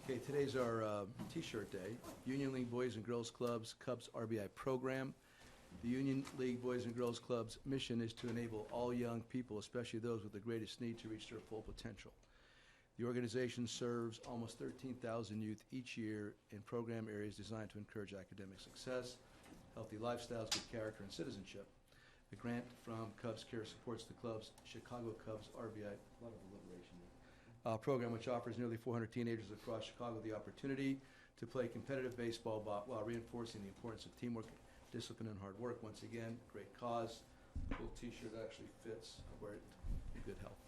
Okay, today's our T-shirt day. Union League Boys and Girls Clubs Cubs RBI program. The Union League Boys and Girls Clubs mission is to enable all young people, especially those with the greatest need, to reach their full potential. The organization serves almost 13,000 youth each year in program areas designed to encourage academic success, healthy lifestyles, good character, and citizenship. The grant from Cubs Care supports the club's Chicago Cubs RBI, a lot of alliteration there, program, which offers nearly 400 teenagers across Chicago the opportunity to play competitive baseball while reinforcing the importance of teamwork, discipline, and hard work. Once again, great cause. The little T-shirt actually fits. I wear it in good health.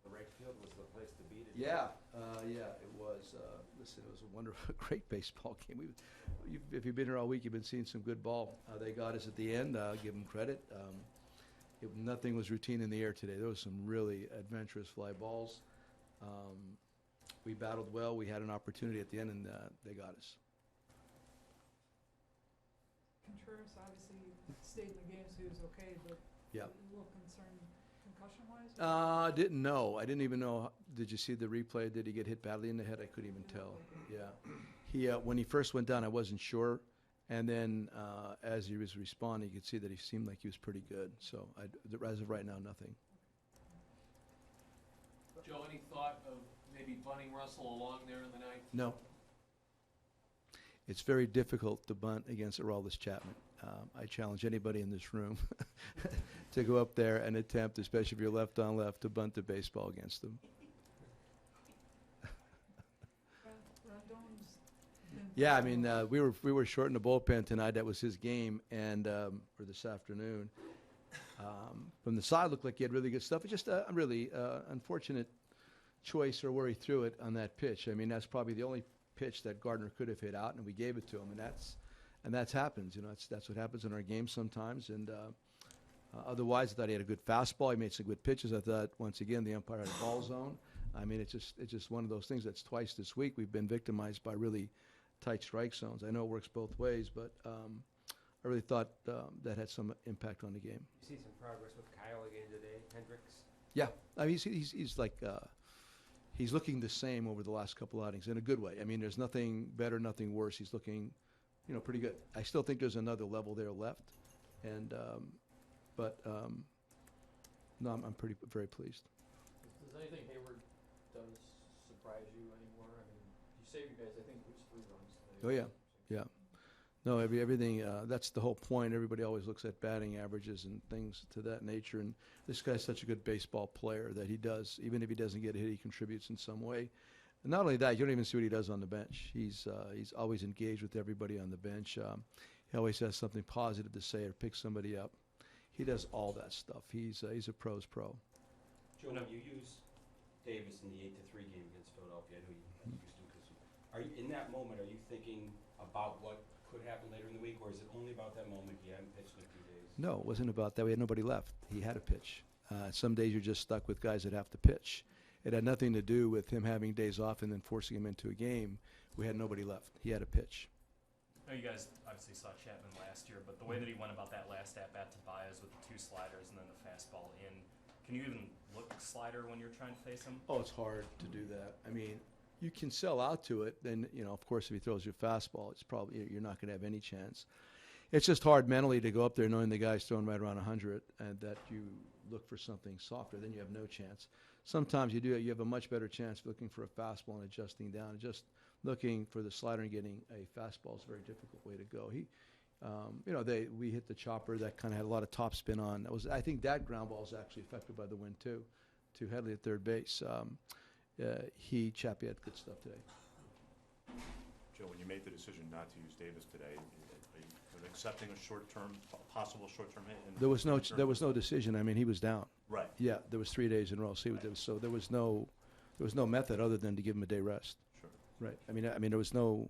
The Wrigley Field was the place to beat it. Yeah, it was. Listen, it was a wonderful, great baseball game. If you've been here all week, you've been seeing some good ball. They got us at the end. Give them credit. Nothing was routine in the air today. There was some really adventurous fly balls. We battled well. We had an opportunity at the end, and they got us. Contreras obviously stayed in the game, so he was okay, but Yeah. a little concerned concussion-wise? Didn't know. I didn't even know. Did you see the replay? Did he get hit badly in the head? I couldn't even tell. Yeah. He when he first went down, I wasn't sure. And then as he was responding, you could see that he seemed like he was pretty good. So as of right now, nothing. Joe, any thought of maybe bunting Russell along there in the ninth? No. It's very difficult to bunt against Aroldis Chapman. I challenge anybody in this room to go up there and attempt, especially if you're left on left, to bunt the baseball against them. Yeah, I mean, we were short in the bullpen tonight. That was his game, and or this afternoon. From the side, looked like he had really good stuff. It's just a really unfortunate choice or where he threw it on that pitch. I mean, that's probably the only pitch that Gardner could have hit out, and we gave it to him, and that's happens. You know, that's what happens in our games sometimes. And otherwise, I thought he had a good fastball. He made some good pitches. I thought once again the umpire had a ball zone. I mean, it's just one of those things that's twice this week we've been victimized by really tight strike zones. I know it works both ways, but I really thought that had some impact on the game. You see some progress with Kyle again today, Hendricks? Yeah, I mean he's like he's looking the same over the last couple outings in a good way. I mean, there's nothing better, nothing worse. He's looking, pretty good. I still think there's another level there left, and no, I'm very pleased. Does anything Hayward does surprise you anymore? I mean, you saved you guys, I think, it was 3 runs today. Oh yeah. No, everything. That's the whole point. Everybody always looks at batting averages and things to that nature. And this guy's such a good baseball player that he does. Even if he doesn't get a hit, he contributes in some way. And not only that, you don't even see what he does on the bench. He's always engaged with everybody on the bench. He always has something positive to say or pick somebody up. He does all that stuff. He's a pro's pro. Joe, when you use Davis in the 8-3 game against Philadelphia, I know you used to, because are you in that moment? Are you thinking about what could happen later in the week, or is it only about that moment? He hadn't pitched in a few days. No, it wasn't about that. We had nobody left. He had to pitch. Some days you're just stuck with guys that have to pitch. It had nothing to do with him having days off and then forcing him into a game. We had nobody left. He had to pitch. I know you guys obviously saw Chapman last year, but the way that he went about that last at-bat to Baez with the 2 sliders and then the fastball in, can you even look slider when you're trying to face him? Oh, it's hard to do that. I mean, you can sell out to it. Then, of course, if he throws your fastball, it's probably you're not going to have any chance. It's just hard mentally to go up there knowing the guy's throwing right around 100 and that you look for something softer. Then you have no chance. Sometimes you do. You have a much better chance of looking for a fastball and adjusting down. Just looking for the slider and getting a fastball is a very difficult way to go. We hit the chopper that kind of had a lot of top spin on. I think that ground ball is actually affected by the wind too, to Headley at third base. Chappie had good stuff today. Joe, when you made the decision not to use Davis today, are you accepting a possible short-term hit? There was no decision. I mean, he was down. Right. Yeah, there was 3 days in a row. So there was no method other than to give him a day rest. Sure. Right. I mean, there was no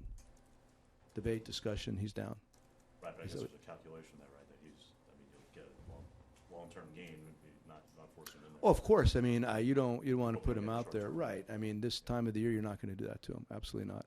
debate, discussion. He's down. Right, but I guess there's a calculation there, right? That you'll get a long-term gain, not forcing him in there. Oh, of course. I mean, you don't want to put him out there. Right. I mean, this time of the year, you're not going to do that to him. Absolutely not.